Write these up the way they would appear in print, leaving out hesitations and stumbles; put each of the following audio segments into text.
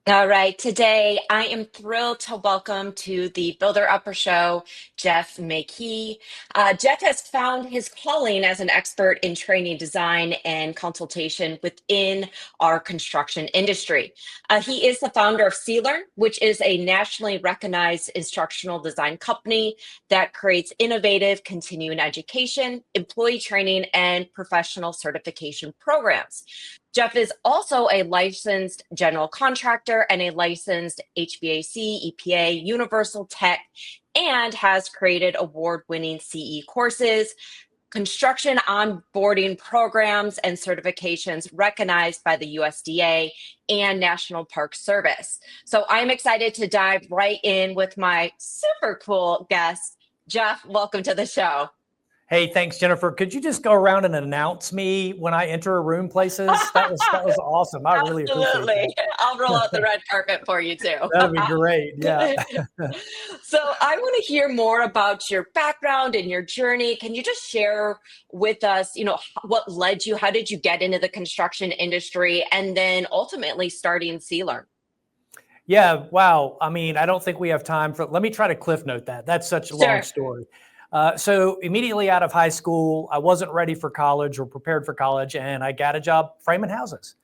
All right, today I am thrilled to welcome to the Builder Upper Show, Jeff Makey. Jeff has found his calling as an expert in training, design, and consultation within our construction industry. He is the founder of cLearn, which is a nationally recognized instructional design company that creates innovative continuing education, employee training, and professional certification programs. Jeff is also a licensed general contractor and a licensed HVAC, EPA, Universal Tech, and has created award-winning CE courses, construction onboarding programs, and certifications recognized by the USDA and National Park Service. So I'm excited to dive right in with my super cool guest. Jeff, welcome to the show. Hey, thanks, Jennifer. Could you just go around and announce me when I enter a room places? That was awesome. I really appreciate Absolutely. that. I'll roll out the red carpet for you too. That'd be great. Yeah. So I want to hear more about your background and your journey. Can you just share with us, what led you? How did you get into the construction industry and then ultimately starting cLearn? Yeah. Wow. I mean, I don't think we have time for, let me try to cliff note that. That's such a long Sure. story. So immediately out of high school, I wasn't ready for college or prepared for college, and I got a job framing houses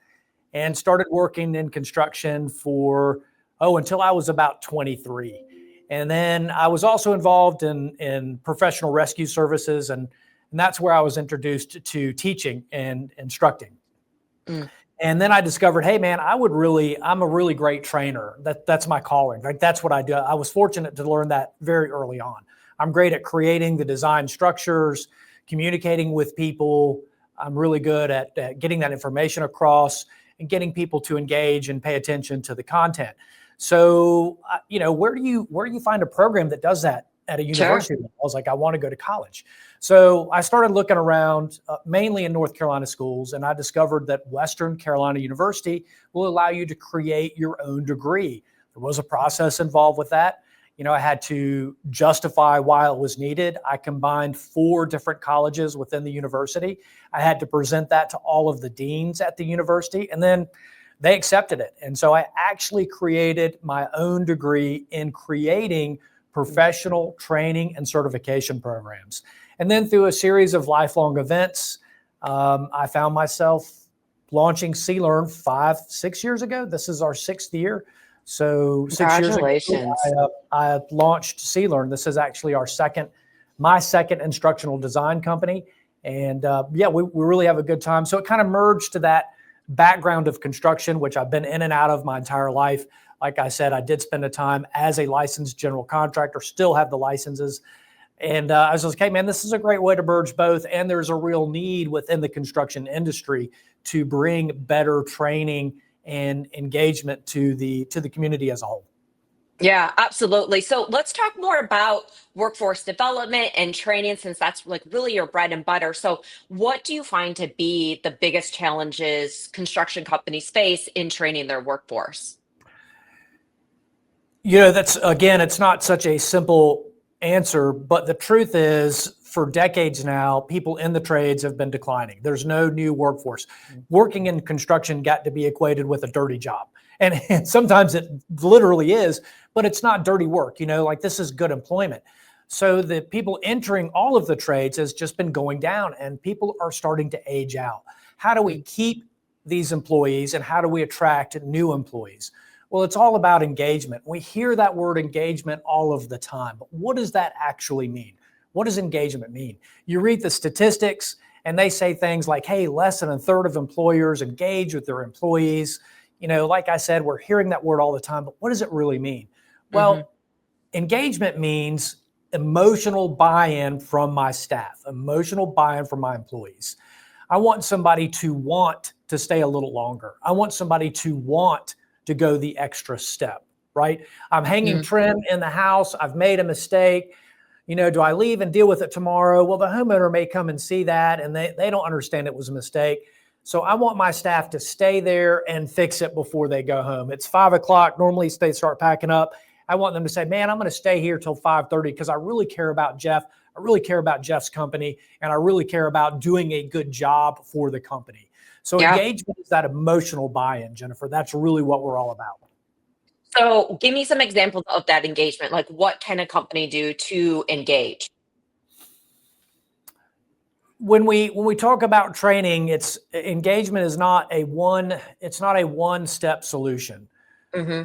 and started working in construction until I was about 23. And then I was also involved in professional rescue services, and that's where I was introduced to teaching and instructing. Mm. And then I discovered, hey man, I'm a really great trainer. That's my calling. Like that's what I do. I was fortunate to learn that very early on. I'm great at creating the design structures, communicating with people. I'm really good at getting that information across and getting people to engage and pay attention to the content. So, where do you find a program that does that at a Sure. university level? I was like, I want to go to college. So I started looking around mainly in North Carolina schools, and I discovered that Western Carolina University will allow you to create your own degree. There was a process involved with that. I had to justify why it was needed. I combined 4 different colleges within the university. I had to present that to all of the deans at the university, and then they accepted it. And so I actually created my own degree in creating professional training and certification programs. And then through a series of lifelong events, I found myself launching cLearn 5-6 years ago. This is our 6th year. So 6 years ago, Congratulations. I launched cLearn. This is actually my second instructional design company. And we really have a good time. So it kind of merged to that background of construction, which I've been in and out of my entire life. Like I said, I did spend a time as a licensed general contractor, still have the licenses. And I was like, hey, man, this is a great way to merge both. And there's a real need within the construction industry to bring better training and engagement to the community as a whole. Yeah, absolutely. So let's talk more about workforce development and training since that's like really your bread and butter. So what do you find to be the biggest challenges construction companies face in training their workforce? It's not such a simple answer, but the truth is for decades now, people in the trades have been declining. There's no new workforce. Working in construction got to be equated with a dirty job. And sometimes it literally is, but it's not dirty work, like this is good employment. So the people entering all of the trades has just been going down and people are starting to age out. How do we keep these employees and how do we attract new employees? Well, it's all about engagement. We hear that word engagement all of the time, but what does that actually mean? What does engagement mean? You read the statistics and they say things like, hey, less than a third of employers engage with their employees. Like I said, we're hearing that word all the time, but what does it really mean? Well, engagement means emotional buy-in from my staff, emotional buy-in from my employees. I want somebody to want to stay a little longer. I want somebody to want to go the extra step, right? I'm hanging trim in the house. I've made a mistake. Do I leave and deal with it tomorrow? Well, the homeowner may come and see that and they don't understand it was a mistake. So I want my staff to stay there and fix it before they go home. It's 5 o'clock. Normally they start packing up. I want them to say, man, I'm going to stay here till 5:30 because I really care about Jeff. I really care about Jeff's company. And I really care about doing a good job for the company. So engagement is that emotional buy-in, Jennifer. That's really what we're all about. So give me some examples of that engagement. Like what can a company do to engage? When we talk about training, it's engagement is not a one step solution. Mm-hmm.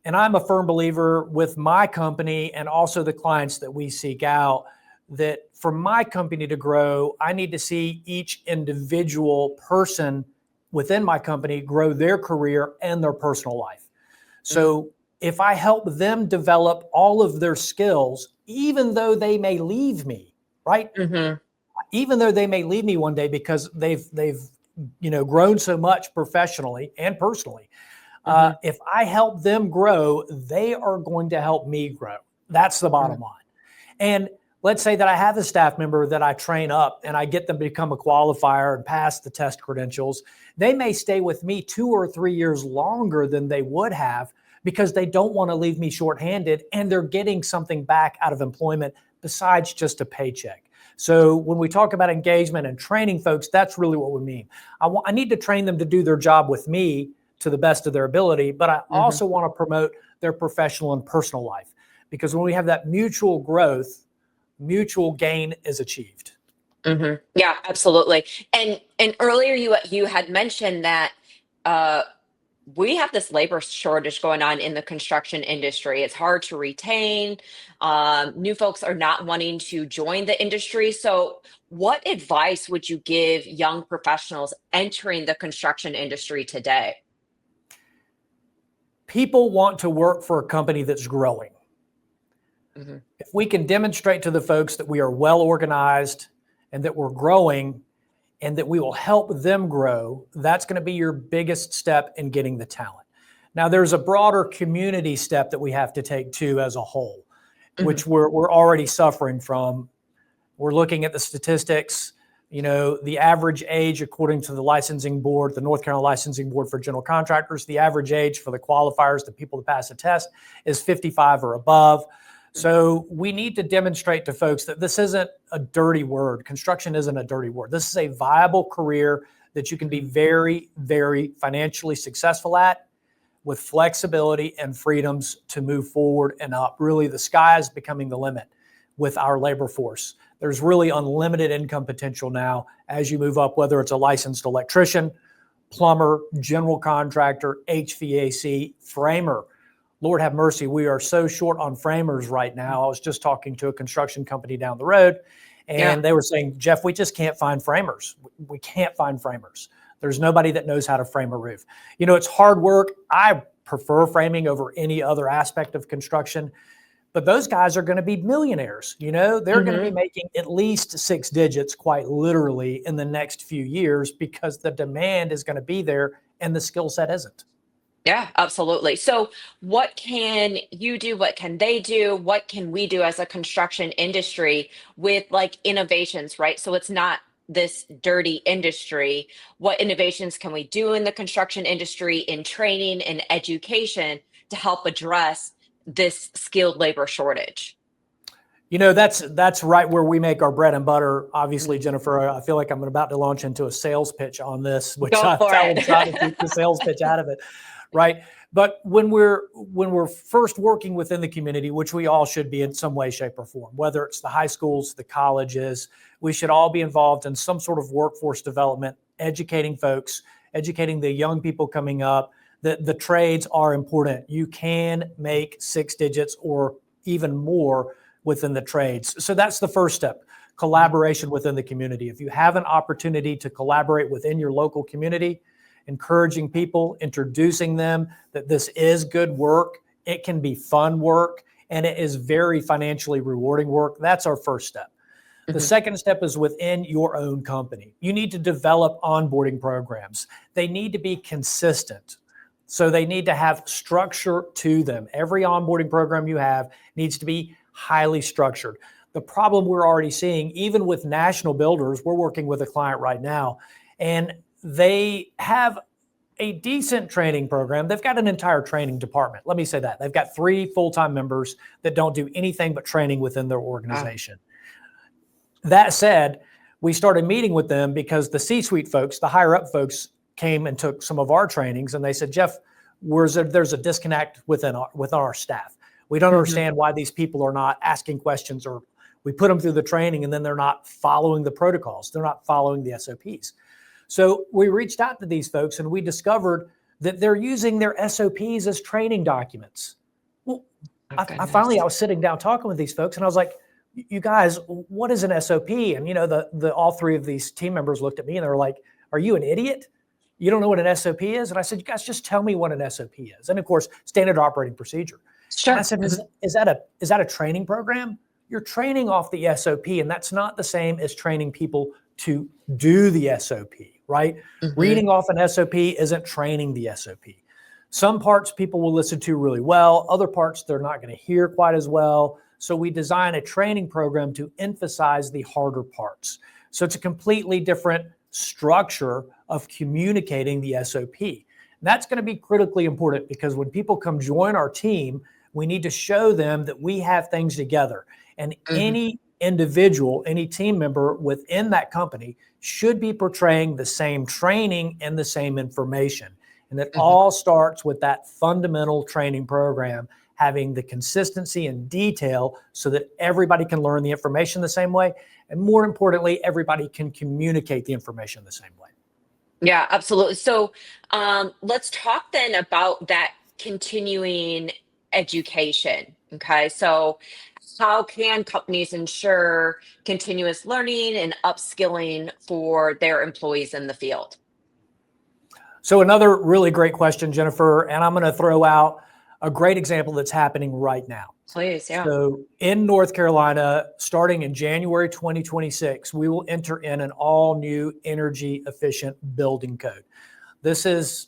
And I'm a firm believer with my company and also the clients that we seek out that for my company to grow, I need to see each individual person within my company grow their career and their personal life. So if I help them develop all of their skills, even though they may leave me, right? Mm-hmm. Even though they may leave me one day because they've grown so much professionally and personally, Mm-hmm. if I help them grow, they are going to help me grow. That's the bottom line. And let's say that I have a staff member that I train up and I get them to become a qualifier and pass the test credentials. They may stay with me 2 or 3 years longer than they would have because they don't want to leave me shorthanded and they're getting something back out of employment besides just a paycheck. So when we talk about engagement and training folks, that's really what we mean. I need to train them to do their job with me to the best of their ability, but I also want to promote their professional and personal life because when we have that mutual growth, mutual gain is achieved. Mm-hmm. Yeah, absolutely. And earlier you had mentioned that uh, we have this labor shortage going on in the construction industry. It's hard to retain. New folks are not wanting to join the industry. So, what advice would you give young professionals entering the construction industry today? People want to work for a company that's growing. Hmm. If we can demonstrate to the folks that we are well organized and that we're growing and that we will help them grow, that's going to be your biggest step in getting the talent. Now, there's a broader community step that we have to take too as a whole, Hmm. which we're already suffering from. We're looking at the statistics. The average age, according to the licensing board, the North Carolina Licensing Board for General Contractors, the average age for the qualifiers, the people that pass the test, is 55 or above. So we need to demonstrate to folks that this isn't a dirty word. Construction isn't a dirty word. This is a viable career that you can be very, very financially successful at with flexibility and freedoms to move forward and up. Really, the sky is becoming the limit with our labor force. There's really unlimited income potential now as you move up, whether it's a licensed electrician, plumber, general contractor, HVAC, framer. Lord have mercy, we are so short on framers right now. I was just talking to a construction company down the road, Yeah. and they were saying, Jeff, we just can't find framers. We can't find framers. There's nobody that knows how to frame a roof. It's hard work. I prefer framing over any other aspect of construction. But those guys are going to be millionaires. They're going to be Hmm. making at least 6 digits, quite literally, in the next few years because the demand is going to be there and the skill set isn't. Yeah, absolutely. So, what can you do? What can they do? What can we do as a construction industry with like innovations, right? So, it's not this dirty industry. What innovations can we do in the construction industry in training and education to help address this skilled labor shortage? That's right where we make our bread and butter. Obviously, Mhm. Jennifer, I feel like I'm about to launch into a sales pitch on this, which Go I for will try to keep the it. sales pitch out of it, right? But when we're first working within the community, which we all should be in some way, shape, or form, whether it's the high schools, the colleges, we should all be involved in some sort of workforce development, educating folks, educating the young people coming up that the trades are important. You can make 6 digits or even more within the trades. So that's the first step, collaboration within the community. If you have an opportunity to collaborate within your local community, encouraging people, introducing them that this is good work, it can be fun work, and it is very financially rewarding work. That's our first step. The Mhm. second step is within your own company. You need to develop onboarding programs. They need to be consistent. So they need to have structure to them. Every onboarding program you have needs to be highly structured. The problem we're already seeing, even with national builders, we're working with a client right now, and they have a decent training program. They've got an entire training department. Let me say that. They've got 3 full-time members that don't do anything but training within their Wow. organization. That said, we started meeting with them because the C-suite folks, the higher up folks, came and took some of our trainings, and they said, Jeff, whereas there's a disconnect with our staff. We don't understand why these people are not asking questions, or we put them through the training and then they're not following the protocols. They're not following the SOPs. So we reached out to these folks and we discovered that they're using their SOPs as training documents. Well, I finally was sitting down talking with these folks and I was like, you guys, what is an SOP? And all three of these team members looked at me and they were like, are you an idiot? You don't know what an SOP is? And I said, you guys just tell me what an SOP is. And of course, standard operating procedure. Sure. And I said, is that a training program? You're training off the SOP, and that's not the same as training people to do the SOP, right? Reading off an SOP isn't training the SOP. Some parts people will listen to really well. Other parts they're not going to hear quite as well. So we design a training program to emphasize the harder parts. So it's a completely different structure of communicating the SOP. And that's going to be critically important because when people come join our team, we need to show them that we have things together. And any individual, any team member within that company should be portraying the same training and the same information. And it all starts with that fundamental training program, having the consistency and detail so that everybody can learn the information the same way. And more importantly, everybody can communicate the information the same way. Yeah, absolutely. So let's talk then about that continuing education. Okay. So how can companies ensure continuous learning and upskilling for their employees in the field? So another really great question, Jennifer, and I'm going to throw out a great example that's happening right now. Please, yeah. So in North Carolina, starting in January 2026, we will enter in an all new energy efficient building code. This is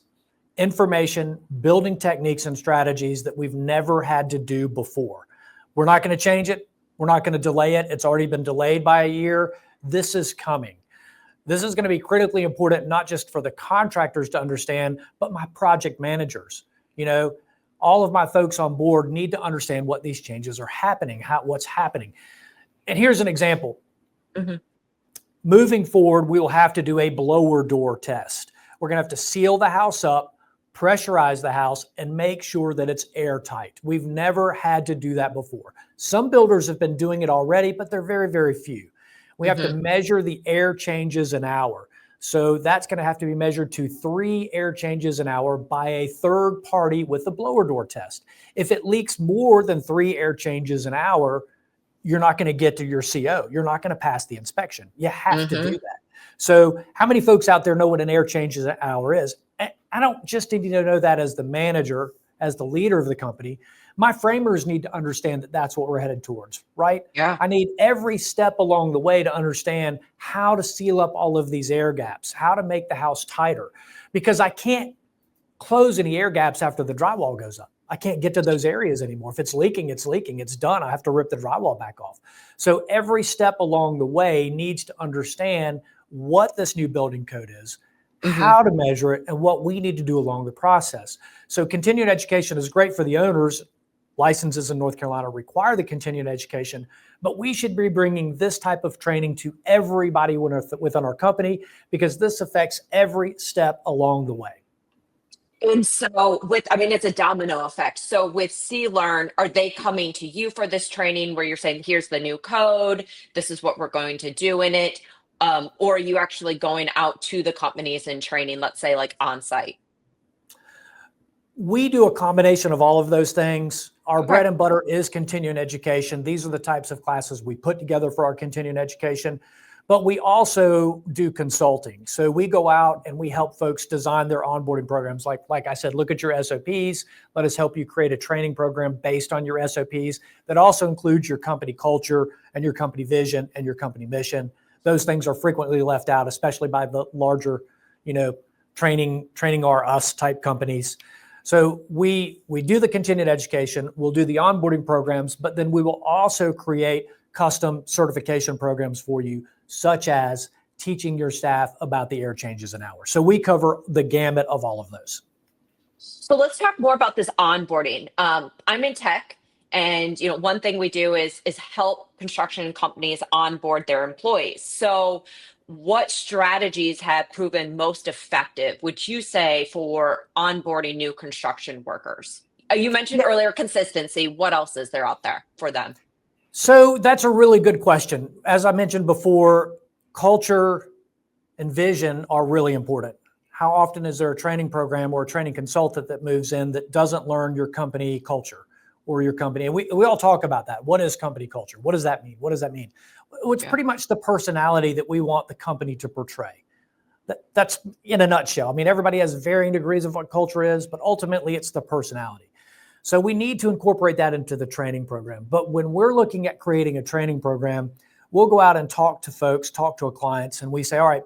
information, building techniques and strategies that we've never had to do before. We're not going to change it. We're not going to delay it. It's already been delayed by a year. This is coming. This is going to be critically important, not just for the contractors to understand, but my project managers. All of my folks on board need to understand what these changes are happening, what's happening. And here's an example. Moving forward, we will have to do a blower door test. We're going to have to seal the house up, pressurize the house, and make sure that it's airtight. We've never had to do that before. Some builders have been doing it already, but they're very, very few. We have to measure the air changes an hour. So that's going to have to be measured to 3 air changes an hour by a third party with a blower door test. If it leaks more than 3 air changes an hour, you're not going to get to your CO. You're not going to pass the inspection. You have to do that. So how many folks out there know what an air changes an hour is? I don't just need to know that as the manager, as the leader of the company. My framers need to understand that that's what we're headed towards, right? Yeah. I need every step along the way to understand how to seal up all of these air gaps, how to make the house tighter, because I can't close any air gaps after the drywall goes up. I can't get to those areas anymore. If it's leaking, it's leaking. It's done. I have to rip the drywall back off. So every step along the way needs to understand what this new building code is, how to measure it, and what we need to do along the process. So continuing education is great for the owners. Licenses in North Carolina require the continuing education, but we should be bringing this type of training to everybody within our company because this affects every step along the way. And so it's a domino effect. So with cLearn, are they coming to you for this training where you're saying, here's the new code, this is what we're going to do in it? Or are you actually going out to the companies and training, let's say like on site? We do a combination of all of those things. Our bread and butter is continuing education. These are the types of classes we put together for our continuing education, but we also do consulting. So we go out and we help folks design their onboarding programs. Like I said, look at your SOPs. Let us help you create a training program based on your SOPs that also includes your company culture and your company vision and your company mission. Those things are frequently left out, especially by the larger, training our us type companies. So we do the continued education, we'll do the onboarding programs, but then we will also create custom certification programs for you, such as teaching your staff about the air changes an hour. So we cover the gamut of all of those. So let's talk more about this onboarding. I'm in tech, and one thing we do is help construction companies onboard their employees. So what strategies have proven most effective, would you say, for onboarding new construction workers? You mentioned earlier consistency. What else is there out there for them? So that's a really good question. As I mentioned before, culture and vision are really important. How often is there a training program or a training consultant that moves in that doesn't learn your company culture or your company? And we all talk about that. What is company culture? What does that mean? What does that mean? Well, it's pretty much the personality that we want the company to portray. That's in a nutshell. I mean, everybody has varying degrees of what culture is, but ultimately it's the personality. So we need to incorporate that into the training program. But when we're looking at creating a training program, we'll go out and talk to folks, talk to our clients, and we say, all right,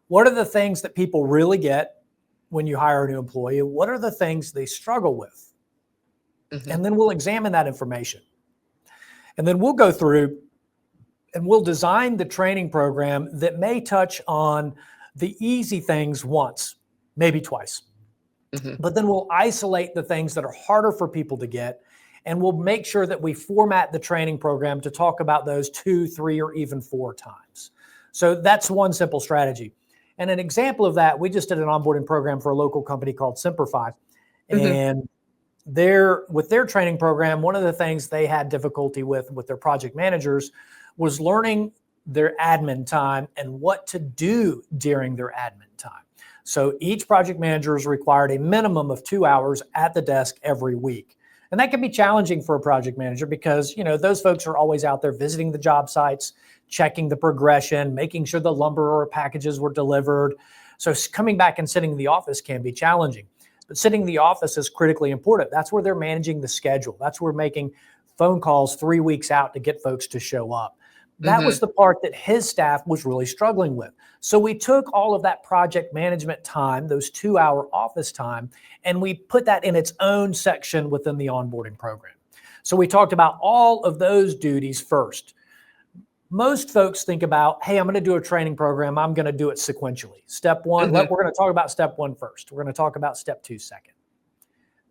what are the things that people really get when you hire a new employee? What are the things they struggle with? And then we'll examine that information. And then we'll go through and we'll design the training program that may touch on the easy things once, maybe twice. But then we'll isolate the things that are harder for people to get, and we'll make sure that we format the training program to talk about those 2, 3, or even 4 times. So that's one simple strategy. And an example of that, we just did an onboarding program for a local company called Simplify. And with their training program, one of the things they had difficulty with their project managers was learning their admin time and what to do during their admin time. So each project manager is required a minimum of 2 hours at the desk every week. And that can be challenging for a project manager because, those folks are always out there visiting the job sites, checking the progression, making sure the lumber or packages were delivered. So coming back and sitting in the office can be challenging. But sitting in the office is critically important. That's where they're managing the schedule. That's where making phone calls 3 weeks out to get folks to show up. That was the part that his staff was really struggling with. So we took all of that project management time, those 2-hour office time, and we put that in its own section within the onboarding program. So we talked about all of those duties first. Most folks think about, hey, I'm going to do a training program. I'm going to do it sequentially. Step one, we're going to talk about step 1 first. We're going to talk about step 2 second.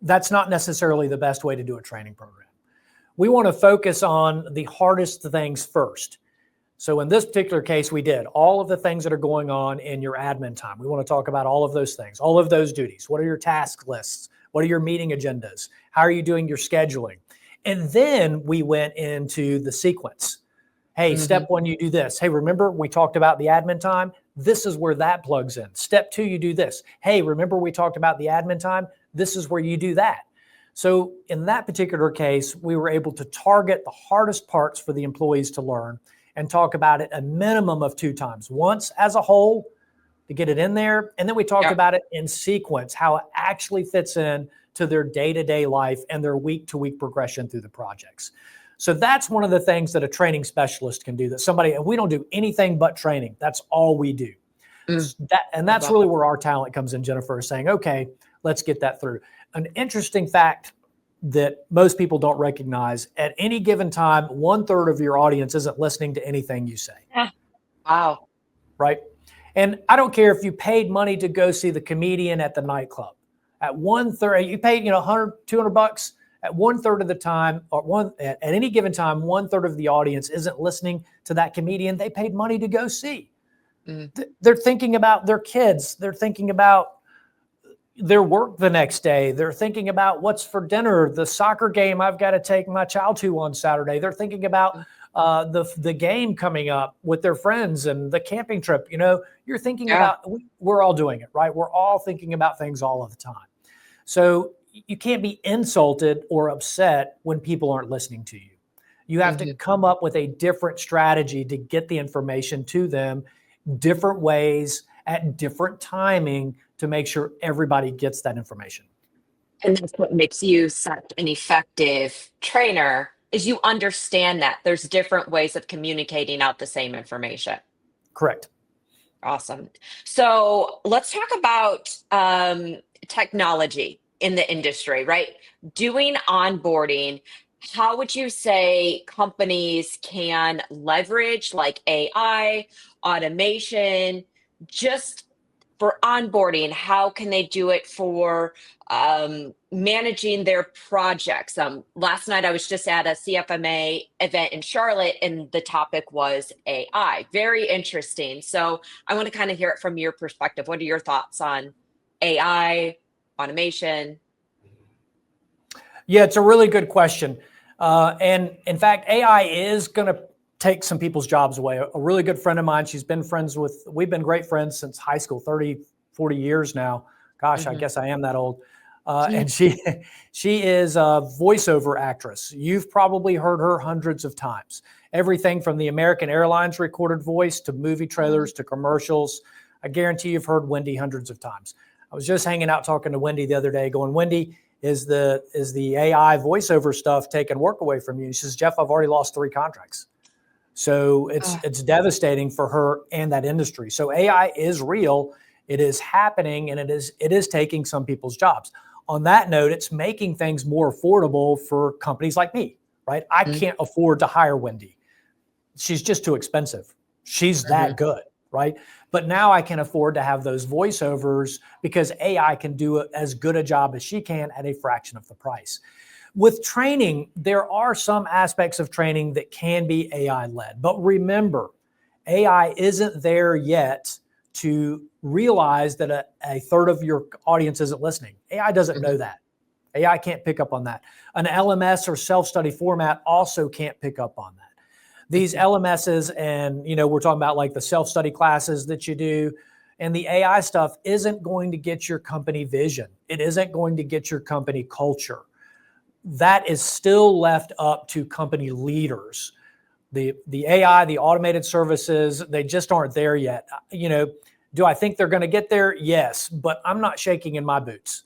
That's not necessarily the best way to do a training program. We want to focus on the hardest things first. So in this particular case, we did all of the things that are going on in your admin time. We want to talk about all of those things, all of those duties. What are your task lists? What are your meeting agendas? How are you doing your scheduling? And then we went into the sequence. Hey, step 1, you do this. Hey, remember we talked about the admin time? This is where that plugs in. Step 2, you do this. Hey, remember we talked about the admin time? This is where you do that. So in that particular case, we were able to target the hardest parts for the employees to learn and talk about it a minimum of 2 times. Once as a whole to get it in there. And then we talked about it in sequence, how it actually fits in to their day-to-day life and their week-to-week progression through the projects. So that's one of the things that a training specialist can do, and we don't do anything but training. That's all we do. That's really where our talent comes in, Jennifer, is saying, okay, let's get that through. An interesting fact that most people don't recognize, at any given time, 1/3 of your audience isn't listening to anything you say. Wow. Right? And I don't care if you paid money to go see the comedian at the nightclub. At 1/3, you paid, $100, $200. At 1/3 of the time, at any given time, 1/3 of the audience isn't listening to that comedian they paid money to go see. They're thinking about their kids. They're thinking about their work the next day. They're thinking about what's for dinner, the soccer game I've got to take my child to on Saturday. They're thinking about the game coming up with their friends and the camping trip. You're thinking about, we're all doing it, right? We're all thinking about things all of the time. So you can't be insulted or upset when people aren't listening to you. You have to come up with a different strategy to get the information to them, different ways at different timing to make sure everybody gets that information. And that's what makes you such an effective trainer, is you understand that there's different ways of communicating out the same information. Correct. Awesome. So let's talk about technology in the industry, right? Doing onboarding, how would you say companies can leverage like AI, automation, just for onboarding? How can they do it for managing their projects? Last night I was just at a CFMA event in Charlotte, and the topic was AI. Very interesting. So I want to kind of hear it from your perspective. What are your thoughts on AI, automation? Yeah, it's a really good question. And in fact, AI is going to take some people's jobs away. A really good friend of mine, we've been great friends since high school, 30, 40 years now. Gosh, I guess I am that old. And she is a voiceover actress. You've probably heard her hundreds of times. Everything from the American Airlines recorded voice to movie trailers to commercials. I guarantee you've heard Wendy hundreds of times. I was just hanging out talking to Wendy the other day going, Wendy, is the AI voiceover stuff taking work away from you? She says, Jeff, I've already lost 3 contracts. So it's devastating for her and that industry. So AI is real. It is happening, and it is taking some people's jobs. On that note, it's making things more affordable for companies like me, right? I can't afford to hire Wendy. She's just too expensive. She's that good, right? But now I can afford to have those voiceovers because AI can do as good a job as she can at a fraction of the price. With training, there are some aspects of training that can be AI led. But remember, AI isn't there yet to realize that a third of your audience isn't listening. AI doesn't know that. AI can't pick up on that. An LMS or self-study format also can't pick up on that. These LMSs and, we're talking about like the self-study classes that you do, and the AI stuff isn't going to get your company vision. It isn't going to get your company culture. That is still left up to company leaders. The AI, the automated services, they just aren't there yet. Do I think they're going to get there? Yes, but I'm not shaking in my boots.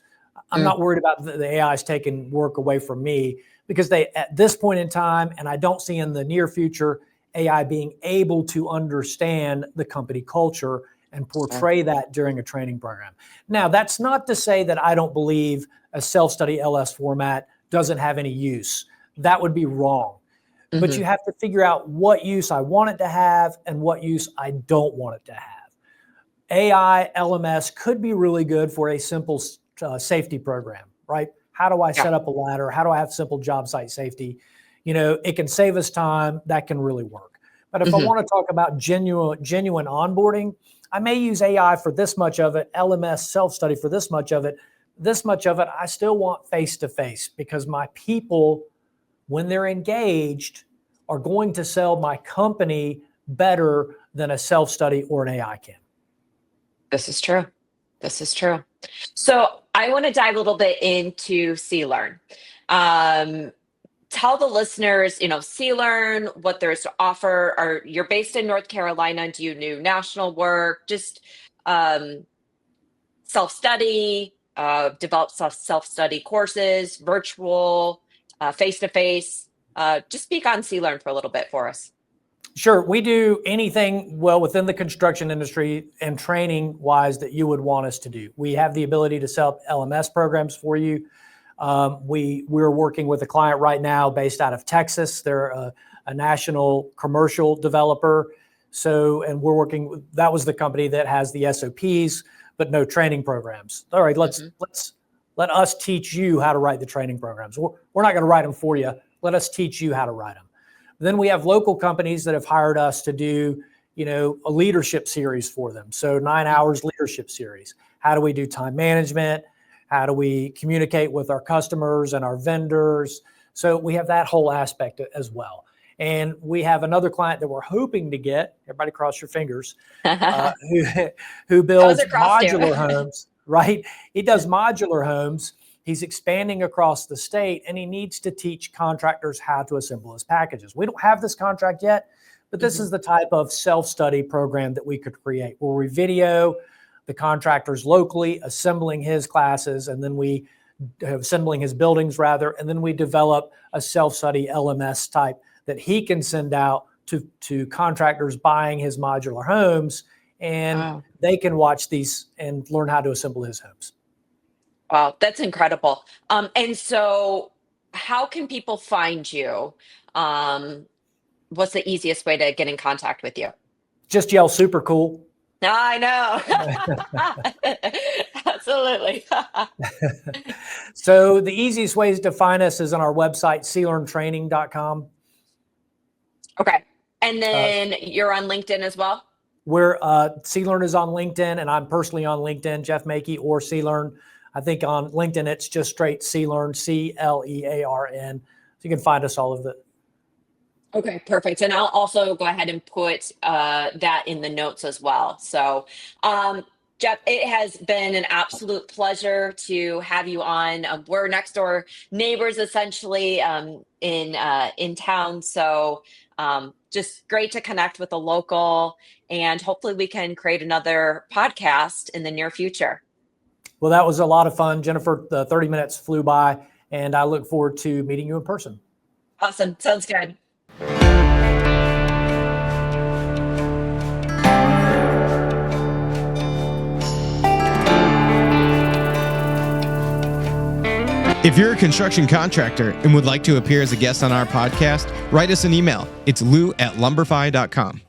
I'm not worried about the AIs taking work away from me, because at this point in time, and I don't see in the near future, AI being able to understand the company culture and portray that during a training program. Now, that's not to say that I don't believe a self-study LS format doesn't have any use. That would be wrong. But you have to figure out what use I want it to have and what use I don't want it to have. AI LMS could be really good for a simple safety program, right? How do I set up a ladder? How do I have simple job site safety? It can save us time. That can really work. But if I want to talk about genuine onboarding, I may use AI for this much of it, LMS self-study for this much of it. This much of it, I still want face-to-face, because my people, when they're engaged, are going to sell my company better than a self-study or an AI can. This is true. This is true. So I want to dive a little bit into cLearn. Tell the listeners, cLearn, what there's to offer. You're based in North Carolina. Do you do national work? Just self-study, develop self-study courses, virtual, face-to-face. Just speak on cLearn for a little bit for us. Sure. We do anything within the construction industry and training wise that you would want us to do. We have the ability to set up LMS programs for you. We're working with a client right now based out of Texas. They're a national commercial developer. And we're working, that was the company that has the SOPs, but no training programs. All right, let us teach you how to write the training programs. We're not going to write them for you. Let us teach you how to write them. Then we have local companies that have hired us to do, a leadership series for them. So 9 hours leadership series. How do we do time management? How do we communicate with our customers and our vendors? So we have that whole aspect as well. And we have another client that we're hoping to get, everybody cross your fingers, who builds modular homes, right? He does modular homes. He's expanding across the state, and he needs to teach contractors how to assemble his packages. We don't have this contract yet, but this is the type of self-study program that we could create, where we video the contractors locally assembling his classes, and then assembling his buildings rather, and then we develop a self-study LMS type that he can send out to contractors buying his modular homes, and they can watch these and learn how to assemble his homes. Wow, that's incredible. And so how can people find you? What's the easiest way to get in contact with you? Just yell super cool. I know. Absolutely. So the easiest ways to find us is on our website, clearntraining.com. Okay. And then you're on LinkedIn as well? We're cLearn is on LinkedIn, and I'm personally on LinkedIn, Jeff Makey or cLearn. I think on LinkedIn it's just straight cLearn, CLEARN. So you can find us all of it. Okay, perfect. And I'll also go ahead and put that in the notes as well. So, Jeff, it has been an absolute pleasure to have you on. We're next door neighbors, essentially, in town. So, just great to connect with a local, and hopefully we can create another podcast in the near future. Well, that was a lot of fun, Jennifer. The 30 minutes flew by, and I look forward to meeting you in person. Awesome. Sounds good. If you're a construction contractor and would like to appear as a guest on our podcast, write us an email. It's lou@lumberfy.com.